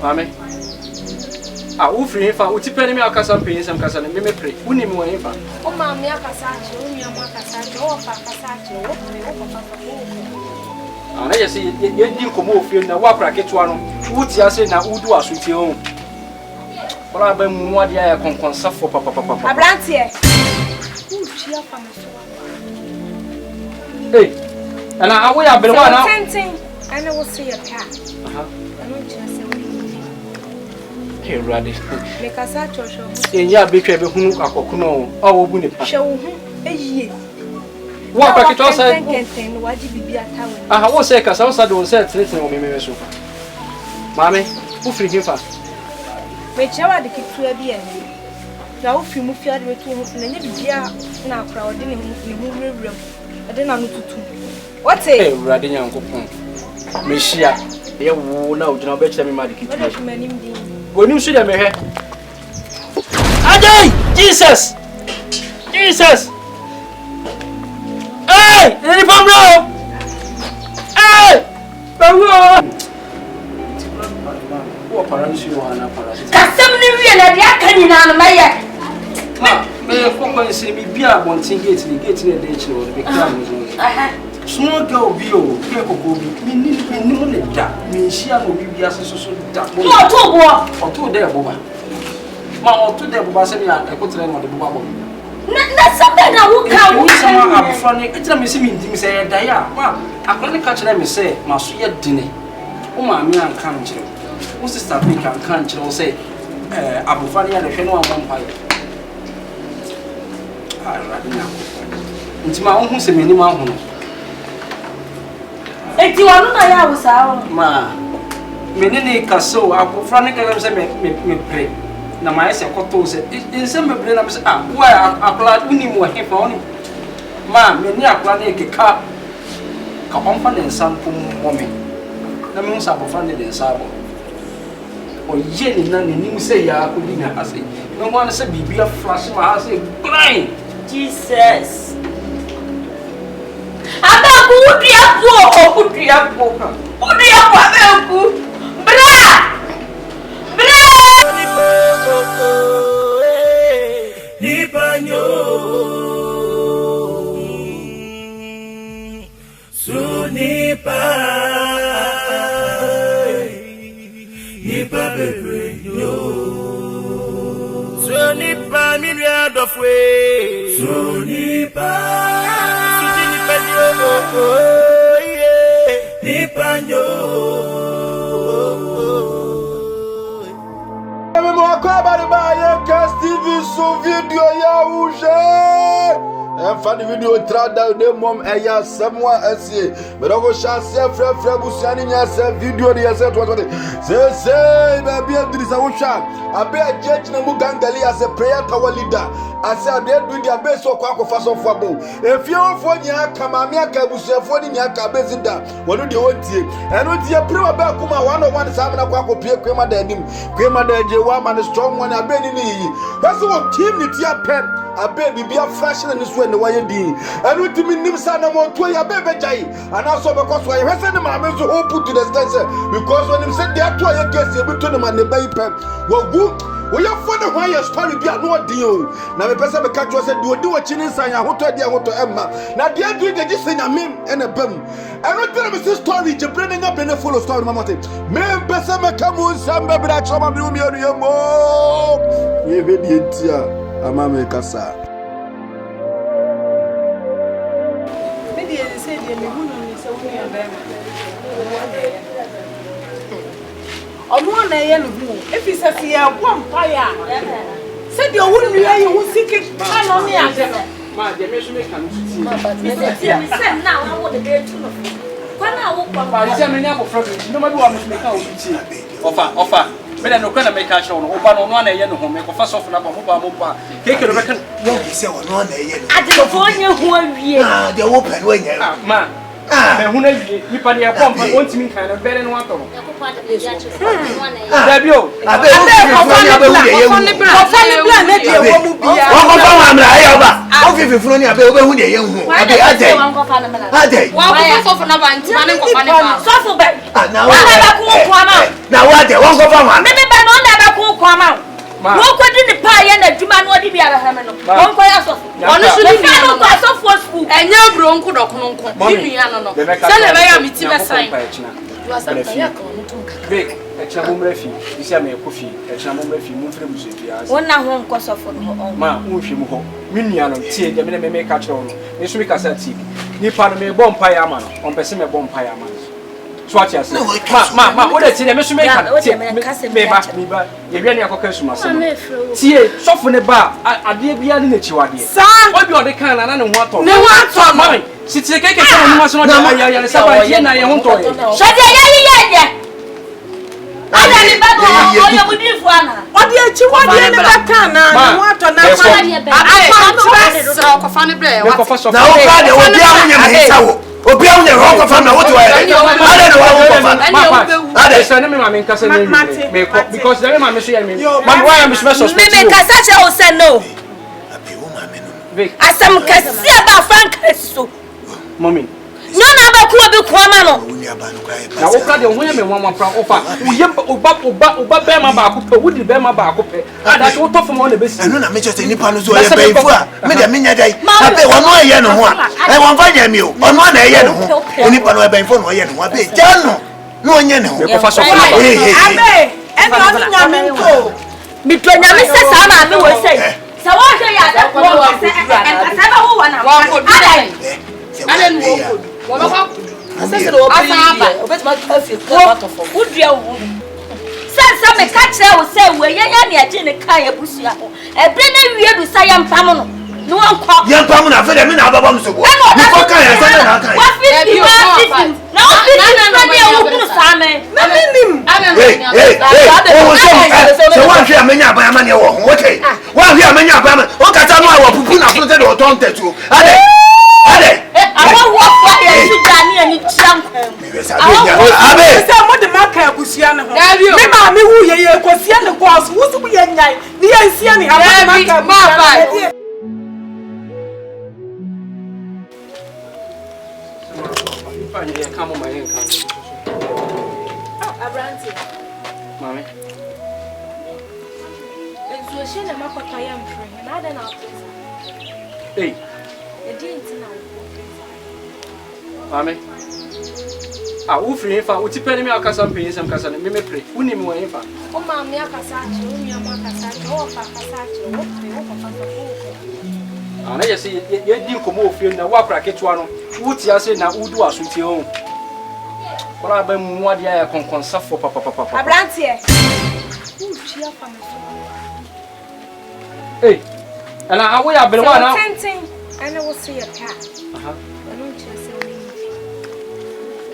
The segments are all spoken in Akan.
Mame. Ah, who free for what you pay me a casa pay some casa and me pray. Who name one for? Oh, mammy, a casacho, oh, casacho, I just see you didn't come off you now. Walk racket one. What's your say now? Who do us with you? Well, I've been more dear consult for papa. A brand here. Hey, and I will have been one out. And I will see a cat. Hey, Raddy. Make us a church. In your big who are cocono, or win it. Show him a year. What packet was I? Why did you be a town? I was sick as I was don't say anything on me. Mammy, who free him fast? Which I had to keep to a beer. Now, if you move your way to him, then you'll be now crowding in the room. I don't know to. What's it? Raddy Uncle Monsieur, you will know, do not bet me, my kid. When you see them here, Agyeiwaa! Jesus! Jesus! Hey! Any from now? Hey! What parents you are now? Custom Nivian at Yakanina, Maya. May a company see me be a one thing getting the ditch or the big town. Small girl, Bio, Pico, me, that means she will be as a social duck. Or two there, Boba. Ma, or two there, Boba, I put them on the Boba. That's something I will come. I'm funny. It's a missing say, Dia. I can't catch them say, Master dinner. Oh, my man can't you? What's the stuff we can't you say? Abu Fani and the Fenua vampire. I rather now. It's my own who's a minimum. If you are not, I was out. Ma, Menini Casso, Abu Fani me pray. Now, my secretary said, in some brain, I said, why I glad we need more him for him. Ma, many are planning a car. Come on, and some woman. The moons are funded in Sabo. Or Jenny, none in say, I could dinner. I say, no one said, be a flash my house, blind. Jesus. I'm not good, yefuo, good yefuo. Good yefuo, bra. Nipanyo Sunipa Nipa bebre yo Sunipa myriad of way Sunipa Nipanyo TV so video ya uje Funny video trada de mom eya semwa ese but go share frɛ busuani nya se video de yese to say baby adrisa wo hwa abe agye na mu gangali as a prayer tower leader as a dey do dia base so kwa kofa so fo abo efie ofo nya kama me aka busuafo ni nya ka bezida wono de wontie eno tie prayer ba kuma 101 sam na kwa kopie kwema da anim kwema da Agyeiwaa man strong one abe ni yi wese wo team ni tie pem abe bibia fashion ni so ne waye din eno timi nim sa na mo to ya bebe jai ana so be koso ya wese ni ma me so hope to the extent because when him said they are to ya case e bi to ne ma ne bai pem wo we are for the higher story be no deal. Now me person be catch you say do chini san ahoto dia ahoto emma. Na dia do dey just say na mem and a bam. I don't tell me this story je bring up the full story mama te. Me person me come on samba bra choma bi umi anu mo. Ye be di entia ama me kasa. Me dey say dey me hunu ni say hunu ya be. Omo na ye no hu efi se fi ya bom pa ya se de owu nua ye hu sike ano ne ade no Ma, de me so me kan tuti. Ma, but me say now I want the day to no. Kwana wo kwa. Ma, ise me nya bo problem. No ma bi wa me ka o tuti. Offer. Me na no kwa na me ka chiro no. Oba no no na ye no ho me ko fa soft na ba mo ba. Keke no be kan no be say no na ye no. Ade no fo nya hu awie. Ah, de wo pen wo nya. Ma. Me hu na wie. Mi pa de pom pa ontimi kan na bere no ato no. Dabio. Abe wo fi abe hu de ye hu. Ofa ni bla na de wo mu bia. Wo ko fa amra aye oba. Wo fi fifuro ni abe wo be hu de ye hu. Abe ade. Ade. Wa ko fa sofu na ba ntima ne ko fa ne ba. Sofu be. Ah na wo. Wa ba ko ko ama. Na wa de won go fa wa. Me ba no na ba ko kwa ma. Wo ko di ni pa ye na dwuma no di bia ba ha me no. Won ko ya so. Won so di bia no kwa so for school. Enye bro nko do kono nko. Di nua no no. Se le ba ya mi ti be sign. You are something ya ko no tun kaka. Big. Echina mumre fi. Isi am ekofi. Echina mumre fi mumfre musu bia. Won na ho nko so for no. Ma unhwe mu ho. Me nua no tie de me ka kire no. Me so me ka sa tie. Ni pa no me bom pa ya ma no. On pese me bom pa ya ma. So what you say? Ma, what is it? Me so me ka tie. Me ba. Ye wi na akoka suma so. Tie, so for ne ba ade bia ne chiwade. Sa. Obi ode kan na ne ho ato. Ne ho ato ma. Sitie keke so no ma so no ya le saba tie na ye ho to ye. Shade ye. Ada ni ba do o ye budi fu ana. Ode chiwade ne ba kan na ne ho ato na fa. Ada ko fa ne bre. Na o ka de obi a wonya me sawo. Obi a wonya ro ko fa na wo to ya. Ada no wo ko fa. Ada so na me ma me nkasa na me ko because na me ma me so ya me. Ma why am so suspect? Me nkasa che o say no. Abi wo ma me no. Asam kasi aba frank so. Mommy. No na ba ku obi ku ama no. Na wo kra de ho ya me nwa fra ofa. Wo ye oba be ma ba ko pe, wo di be ma ba ko pe. Ada so to fo mo na be si. Eno na me just nipa no so ye be fu a. Me de me nya dai. Abe wo no ye no ho a. E won fa nya mi o. Ono na ye no ho. Onipa no e be fu no ye no ho. Abe ja no. No nye no. Me ko fa so fa. Abe, eno onu nya me nko. Mi to nya me se sa ma me wo sei. Sa wo hwe ya da ko se sa ba wo wana. Ada ni wo ko. Wo ba ko. Asase do obi ye. Obetuma ka fi ko part of. Wo dua wo. Sa me ka kire wo say we ye ya ne age ne kan ya busu ya ho. Ebre na wie du sa ya mpam no. No anko. Ya mpam na fe de me na ababa mso go. Ni ko kan ya sa na kan. Wa fi na o fi na de wo kunu sa me. Na minim. Oh so wan hwe amenya aban ama ne wo ho. Okay. Wan hwe amenya aban ama. O kata no a wo pupu na funu te de o ton tetu. Ade. Awa wo fa ya sugar ni ani chiam kwam. Abe. Say mo de maka abusia ne ho. Me ma me hu ye kosia ne course. Wo su ye nyai. Ni ye nsia ni aba maka abusia. Fanya ya kama mayen kan. Abranti. Mami. Enzo she na makota ya mfre. Na ada na office. Hey. Edinti na. Mami. Ah, wo free fa, wo tipeni me akasa mpenyi sam kasa me pre. Woni me wo fa. O ma me akasa achi, o mi ama akasa achi, o fa akasa achi, o pre, o fa fa. Na yesi ye di nkomo ofie na wo akra ketua no. Wo ti ase na udu asuntie ho. Ora ba mu ade ya konkonsafo papa. Abranti e. Wo tia fa me. Hey. Ana awo ya bere wa na. Tenting. Ana wo se ya pa. Aha. Ano chese o ni.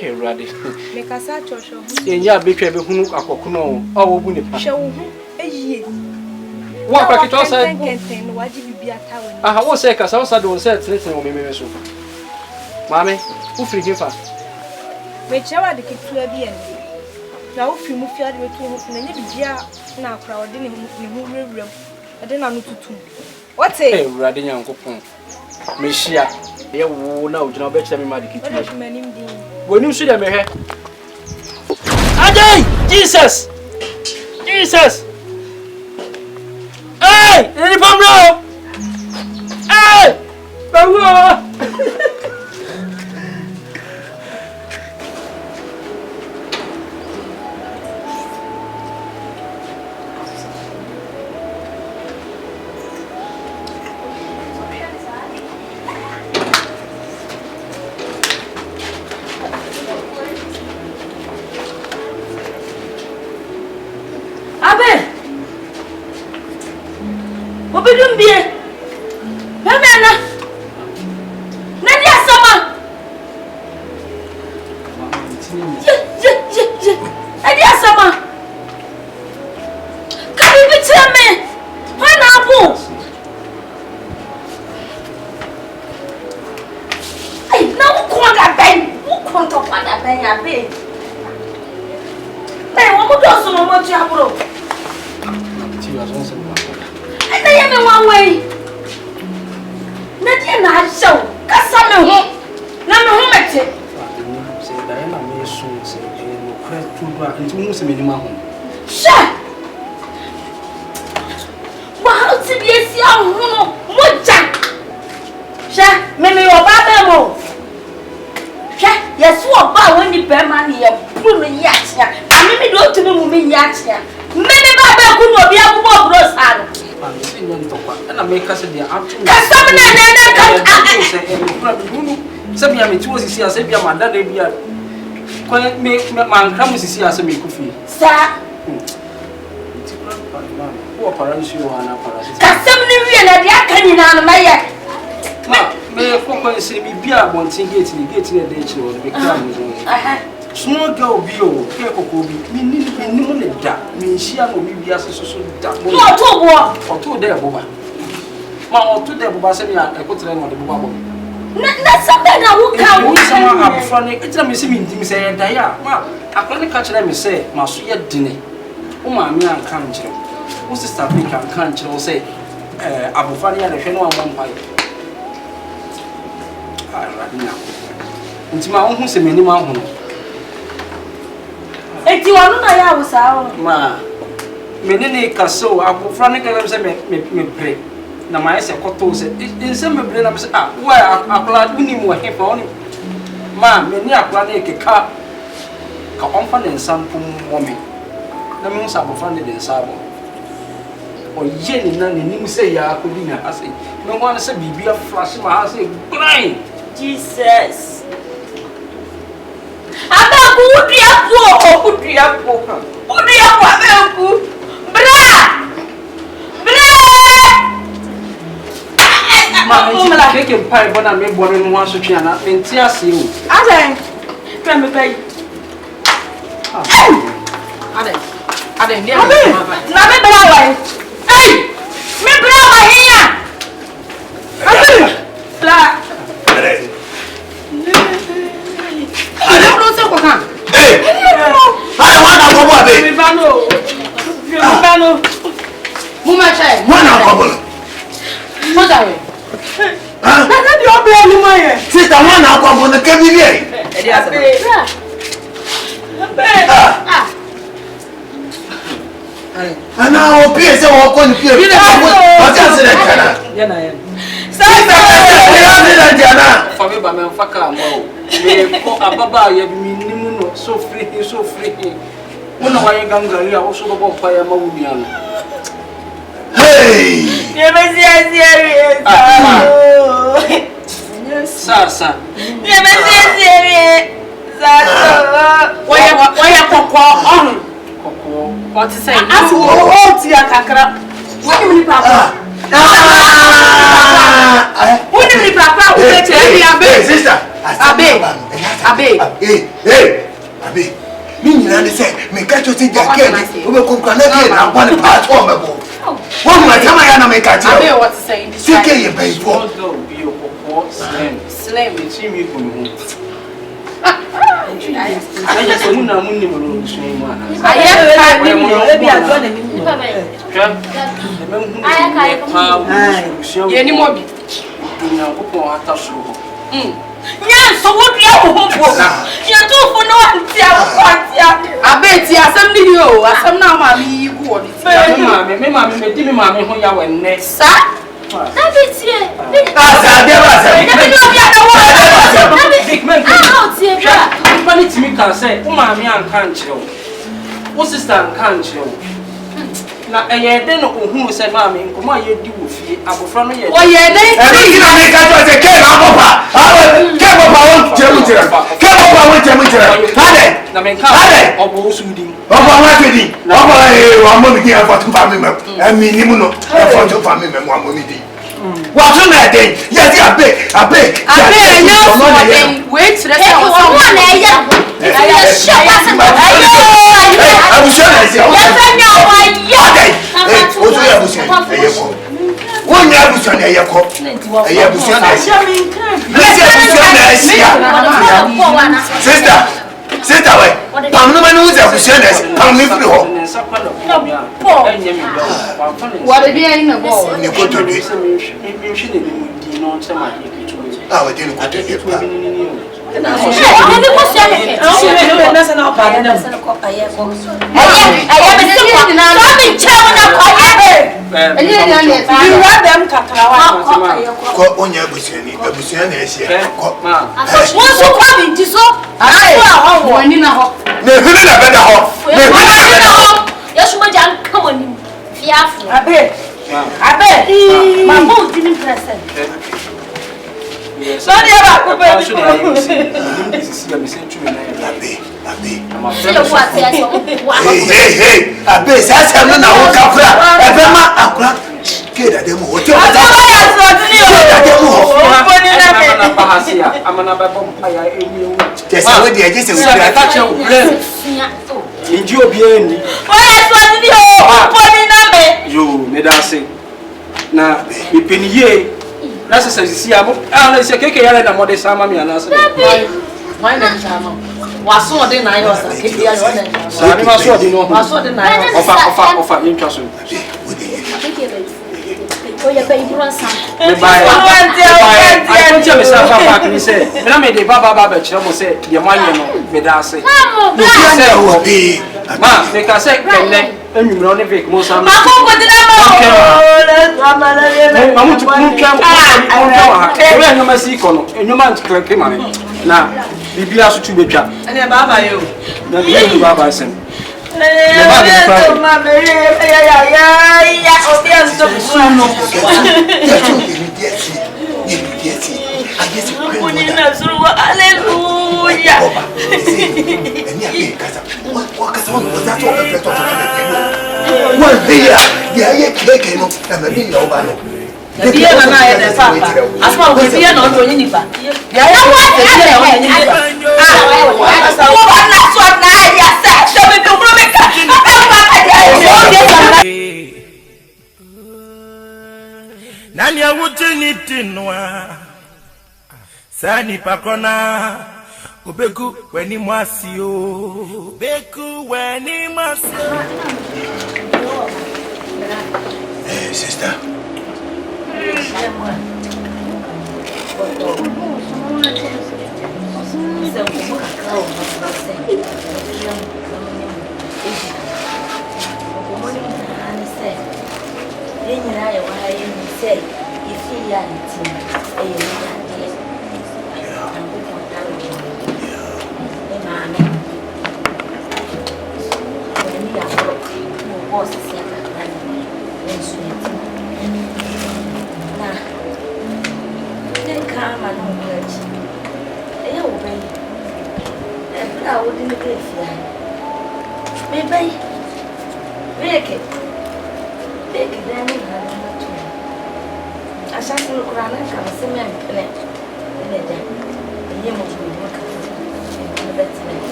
Hey, Radi. Me kasa chosho. Enya betwa be hunu akokono o wo bu nipa. Hwe wo hu eyie. Wo akra ketua sa. Kenten no waji bibia tawo ni. Aha, wo se kasa wo sa do se tene o mememe so. Mami, wo free hifa. Me chewa de kitua bi ene. Na wo fi mu fi ade wetu ho na nya bibia na akra ode ne hu rewrem. Ade na no tutu. What eh? Hey, Radi nyankopon. Me hia. Ye wo na ogina oba kire me ma de kitua. Ode manim din. Woni nsu de me hwe. Ajay! Jesus! Hey! Any bro! Hey! Bawo! Obidum bie. Pemena. Nani asama? Je. Nani asama? Kabi biteme. Hana abu. Ai, na ukonda ben. Ukonda pada ben abe. Wo mo do so mo ti aburo. Ti wa so se. Na ye me wan wey. Na die na show. Kasa me ho. Na me ho mete. Se da na me so se no kra tudwa nti mu se menima ho sha wa ti bi esi ahono moja sha me yo ba be mo sha yesu oba woni be ma ne ye bru no yatia ami mi do tumi mu mi yatia me ba be ku no bi abubo bro sa no si nyentokwa na make us dey atu kasam na se bia me tuwo sisi ase bia mada da bia ko me mankra mu sisi ase me kufi sa wo paransi wo ana paransi kasam ni wie na dia kan nyina no maye ma me kokko se bi bia bontin gate ni dey chi wo be kra mu zo aha small girl bi o ke kokko bi ni mo le da me hia no bi bia so da mo to bo oto de boba ma oto de boba se bia ekotre no de boba bo na something na wo ka wo sama abufra ne etira me se mindim se ya da ya ma akra ne ka kire me se ma so ye dine o ma me an kan kire o sister be kan kire o se abufra ne ya de hwe no amon pai radina nti ma wo hu se meni ma hu no eti wonu na ya wo sa wo ma meni ne kaso abufra ne ka se me pre na ma ese koto se inse mebre na se wa akla uni mu he fa oni ma me ni akla na ekeka ka onfa ne nsampum wo me na me nsa bofa ne nsabo o ye ni na ni mu se ya akodi na ase me ho na se bibia flash ma ase grind Jesus aba ku udia po aba ku bra ma keke pai bona me bore no aso twa na enti ase o aden twa me bai aden ni na me bra wa me bra wa hiya la ale no se ko kan ai wana ko bo be me bano mu ma chai wana ko bo mo dawe na di obe ni mo ye sister wana ko bo ne ke bi ye e di asa ana o pie se wo ko ni pie o ta se le kana ya na ya ya jana fa me ba me faka mo me ko ababa ya bi minimum no so free una wa ye gangari a wo so bo pa ya ma wuni ano hey ye be serious sasa ye be serious waya kokko on kokko what to say asu o ti akakra woni mi papa woni mi papa wo be che Abbey sister Abbey Abbey mi nyina ne se me ka cho ti jake ni o be konkwa na ke na kwa ne pa to me bo wo mu atama ya na me ka ti Abbey what to say sike ye bai fo bi kokko slim chi mi ko mu aye so mu na mu ni mo lo so mu ana aye ka ni mo e bi ajo na ni mo ye ni mo bi dunya ko ko ata so nya so wo dia wo ho ya to fo no antia Abbey ti asem ni o asem na ma mi yi ku o di ti me ma me di me ma me ho ya wenne sa na bi tie asa de ba sa na bi no bia da wo big man ah tie bra pani timi kan say o ma me an kan kire o sister an kan kire na eye de no ohun se ma me nkomo ye di wo fie abofra no ye o ye dey e na me ka cho se ke na bopa ke bopa won jemu tira ade na me kan obo sudi obo wa tedi obo wa mo mi di e for to fa mi me e mi ni mu no e for to fa mi me mo mo mi di wa tun na den ye di Abbey enyo so den wait to the say o so wo na ye ya sha abu sha na si o ya fanya wa ade o so ya bu sha e ye ko wo nya abu sha na ye ko e ye bu sha na si let's get bu sha na si sister we pam no manu za bu sha na si pam mi fri ho what be in the ball ni ko to di me hwe ne mu di no chema ye kitu ah we di ko to di pa Abbey, that's how I know. Keda demo, what you are Oh, yeah, baby, run some. I don't tell myself back and say, when I made the Baba Chamo say, your money, Medase. Ma, they can say, and you run a big most of my now, be asked to be trapped. And a Baba, you. The Baba said. Nanya wutiniti noa Sani pakona Ubeku weni mwasio Ubeku weni mwasio Hey, sister.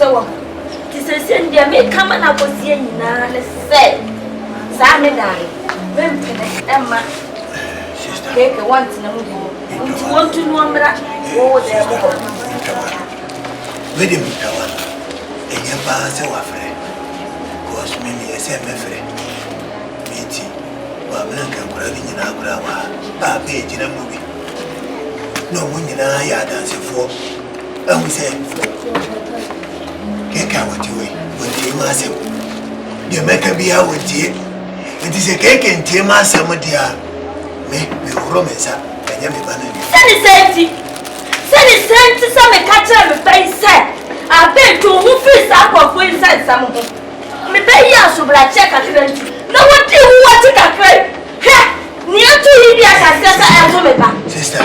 So, this is in the make come and I was seeing say, Sammy died. Emma, take a once in a movie. Want to know that? Oh, there. With him, and your pass our friend. Cause me, a semi friend. Meeting, while Blanca grabbing in Agyeiwaa, a page in a movie. No one in a yard dancing for. And we say, Kaka, what you when you must have. You make a beer with you. It is a cake and tea, Master Madia. Me, romance, and you be Send it to some catcher with face set. I beg to who feels up of inside some of them. Me pay you so black check at the no one do what you can create. Near to India, I said, I am woman back. Sister,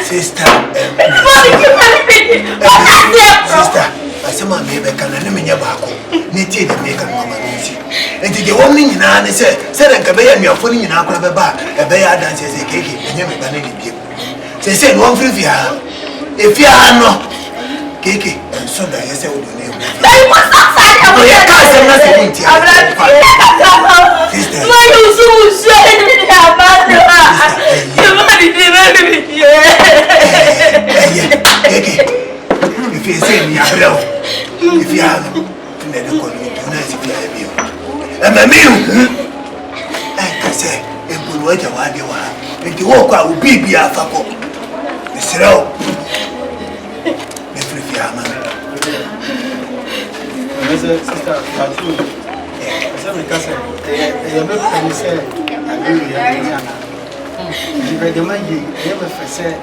sister, Asama me be kan na me nya baako ne tie de me kan mama nti enti de wo me nyina ne se nka be ya nuafo ni nyina akora be ba e be ya dance se keke enye me ba na ni biem se no mfiri fia e fia no keke enso da yese wo do ne dai mo safari awo ya ka se na se nti abra sister no you so ni amando you mari di mari keke if you say me abra if you have I say, and put what you want, and you walk out with baby after. Mr. O. Every year, Sister, I because you never say, I really the man you never said,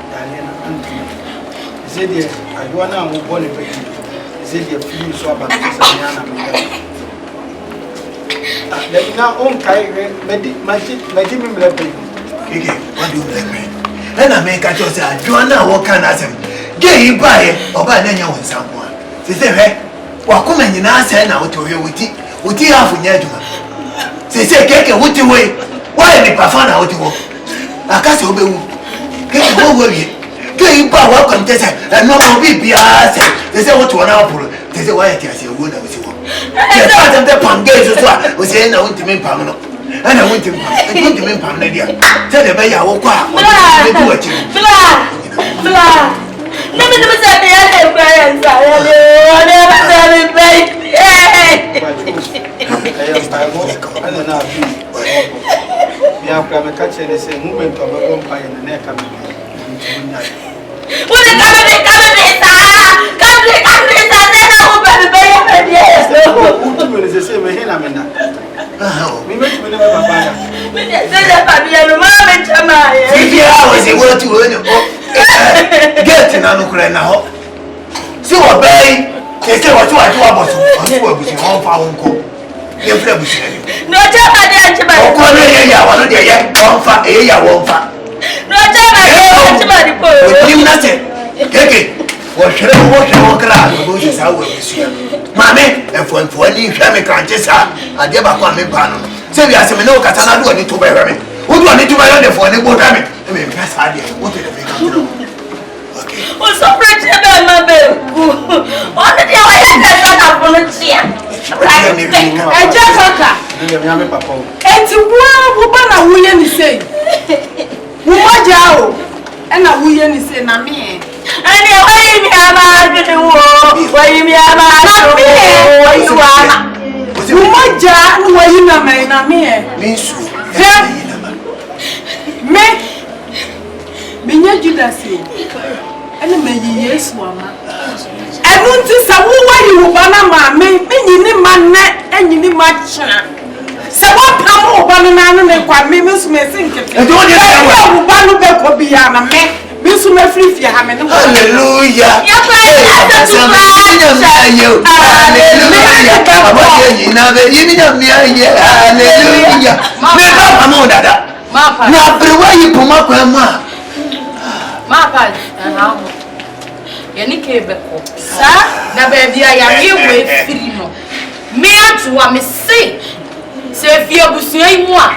He said, Adwoa now who born in Becky. He said, you feel so about let now own Kyrie, my Jimmy Blackberry. What do you like? And I make a choice. Adwoa now, what can I say? Get you buy or buy any one someone. They say, hey, what come in our send out to you with it half in Adwoa. They say, get a witty way. Why did Pafana out to work? I can't obey. Get over you. Get you buy what contest and no more be asked. They say, what to an apple. They say, why I say, wood of you. The part of the Pangay was saying, I want to make Pamano. And I want to make Pamania. Tell the Bay I walk out. Never said the other parents. I never said it, baby. I don't know. We have come a catch and they say, movement of a vampire in the neck. What is coming? Is the same here, I mean, we went to never buy. Was able to get in Ukraine now. So, obey. They say what you are doing about you. All found go. You play with you. No, one Mammy, and for any family can't I never come in Pano. Say, we are some no Catana do need to buy me. Who do I need to buy on the phone? I mean, that's idea. What did I make? Okay. what's so pretty about my baby? What did you have on the chair? I just kaka. And to Wubana William is saying, Wumajao, and a William is saying, Nami. And you're waiting about the war, waiting about you are. Umaja, who are you, Nami? Me, Minya Judasi, and may yes, woman. I want to say, who are you, Banama, me, you need my neck and you need my china. So what power banana make what me miss me think it. I don't know Banu Beko be a man. Miss me free if you have an hallelujah. Say if you are saying one,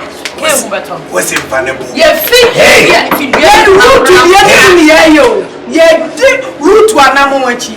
what's it funny? Yes, if you get root to the root to an amochi.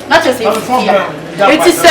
Not just it is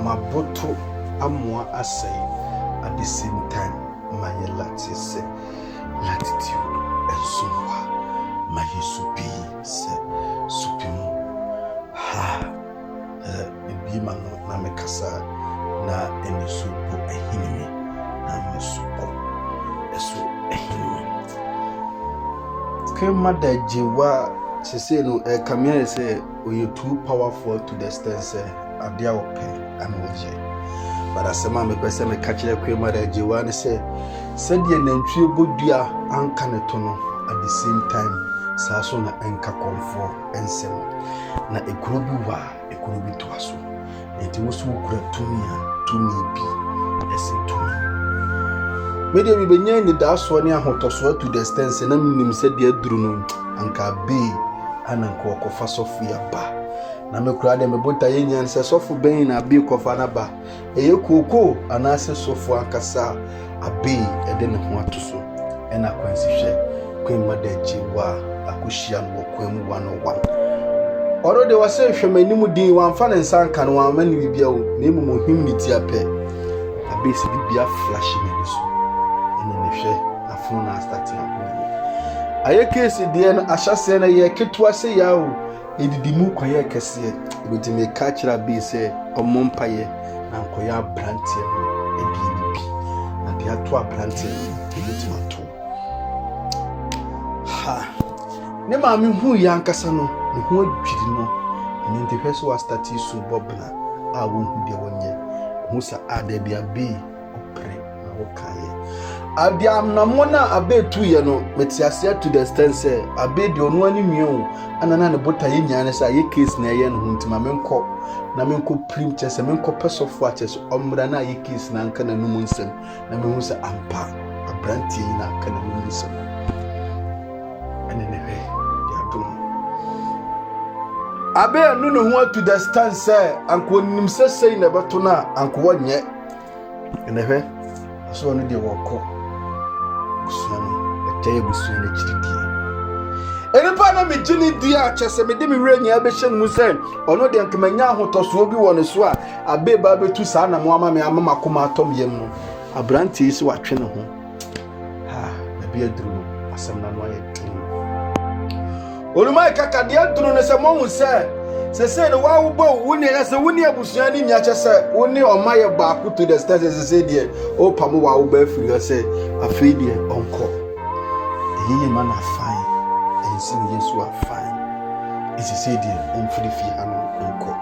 Maboto amwa asay at the same time my lattice latitude and sunwa my supi se supimu ha bi mano na mekasa na eni supo ehinimi na me supo eso ehinimi Queen Mother Agyeiwaa, she say no, come here say, you too powerful to the extent say, Adwoa and Oje. But as a man, me person me catch the Queen Mother Agyeiwaa and say, send ye nentri bodia ankanetono at the same time, saso na enka komfo ensem na ekrobi wa ekrobi toaso. Enti wosu kura tumi bi esi tumi. Media bi benya ni daso ne ahotoso to the extent na minim se de aduru no anka be ananka okofa sofu ya ba na me kura de me bota yenyan se sofu ben na be kofa na ba eye koko anase sofu akasa Abbey ede ne ho atoso ena kwansi hwe Queen Mother Agyeiwaa akohia no kwam 101 oro de wase hwemanimu din wamfa ne nsanka no wamani bibia o na emu himnity ape Abbey se bibia flash ne so ene ne hwe afun na starting akoni aye case de na ahyase na ye ketwa se ya o edidimu kwaye kese ebutime ka kira Abbey se omompaye na nkoya brantie no edibi na de ato brantie ebutime ato ha ne ma me hu ya nkasa no ne ho adwiri no ne ntehweso wa stati so bobna a wo hu de wonye hu sa ada bia Abbey opre na wo kaye adiam na mona Abbey tu ye no metiasia to the extent say Abbey de onu ani nwie anana ne bota ye nyane sa ye case na ye no ntima menko na menko prim chese menko pesofo achese omra na ye case na nka na numu nsem na me hu sa ampa abrantie na nka na numu nsem Abbey anu ne ho to the stand say anko nim sesei na beto na anko wonye ene hwe so no de woko kusuano etaye busuano chididie ene pa na me gini dia chese me de me wrenya abehye mu say ono de nkemanya ahotoso bi woni so a Abbey ba betu sa na mo ama me amama koma atom yem no abrantie si watwe ne ho ha na bi aduru asem na no aye Olumai kaka de aduru ne se mo hu se no wa wo bo woni na se woni abusuan ni nya che se woni omaye ba ku to the stars se de o pamo wa wo ba firi se afei de onko eyi man afine ensi Yesu afine isi se de onfiri fi anu onko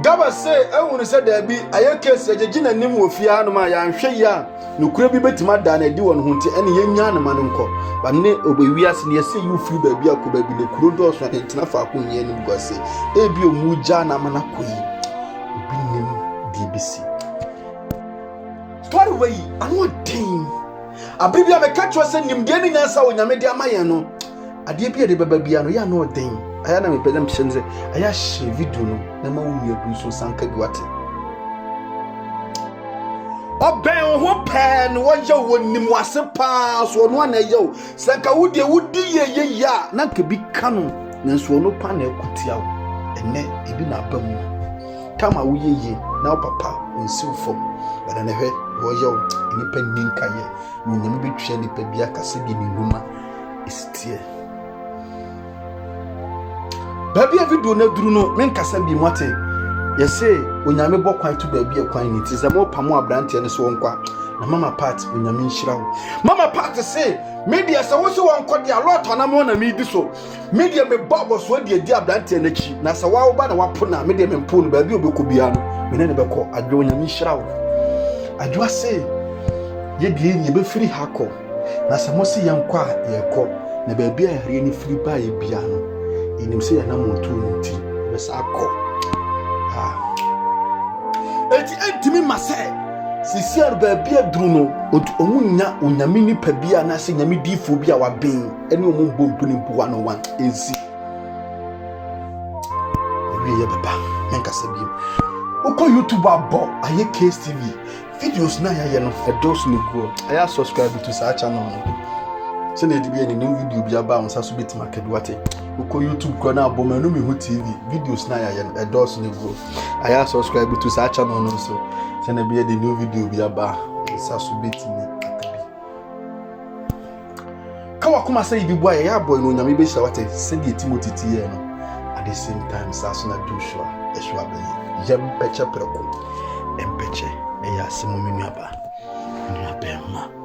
Gabasay ehunu se da bi aye case agegina nim wo fi anu ma ya nhwe ya nukura bi betima da na di won hunti ene yenya na manu nko ba ne obewiase ne yese yu free ba bi akoba bi ne kuro do so entina fa ko nye nim gwase e bi omuja na mana koyi obi nim DBC story way anu den abibia me catch was nim de ni nyansa wo nyame de amaye no ade bi de baba bia no ya no den aya na me pedam shenze aya she video no na ma wo miadu so sanka bi wate Oben ho pen wo ye wonim wase pa so no na ye o sanka wudi ye ya na ka bi kanu na so no pa na ekutia wo ene ebi na abam kama wo ye na papa onsiw fom bada na hwe wo ye ni pa ninka ye no nyame bi twa ni pa bi akase bi ni numa istie baby video na duru no menkasa bi mwate yese onyame bɔ kwan to baabi akwan ni ti zamo pamo abrante ne so nkwa na mama part onyame nhirawo mama part say media se wo so wonkɔ de alot na mo na me di so media me bɔbɔ so di abrante na chi na se wa wo ba na wapo na media me mpo no baabi obekɔ bia no me ne bɛkɔ adwo onyame nhirawo Adwoa say ye die ni be free hakɔ na se mo se yankɔ a ye kɔ na baabi a yare ni free ba ye bia no inim se ya na mo to nti be sa akɔ eti entimi mase sisiar ba bia duru no omunya onyame ni pa bia na se nyame difo bia wa ben ene omumbo mpuni mpuwa no wan ensi owie ye baba menka sabi uko YouTube abo aye Case TV videos na ya no edos ni go aya subscribe to sa channel no se na edibia ni new video bia ba onsa so betima kedwate uko YouTube ko na abo manu mi hu TV videos na ya no edos ni go aya subscribe to sa channel no so se na bia the new video bia ba onsa so betimi akabi kawa kuma say bi boy ya boy no nyame be hira wate se die Timothy tie no at the same time sa so na Joshua ehwa be yem peche preko empeche eya simu mi nuaba nuaba ma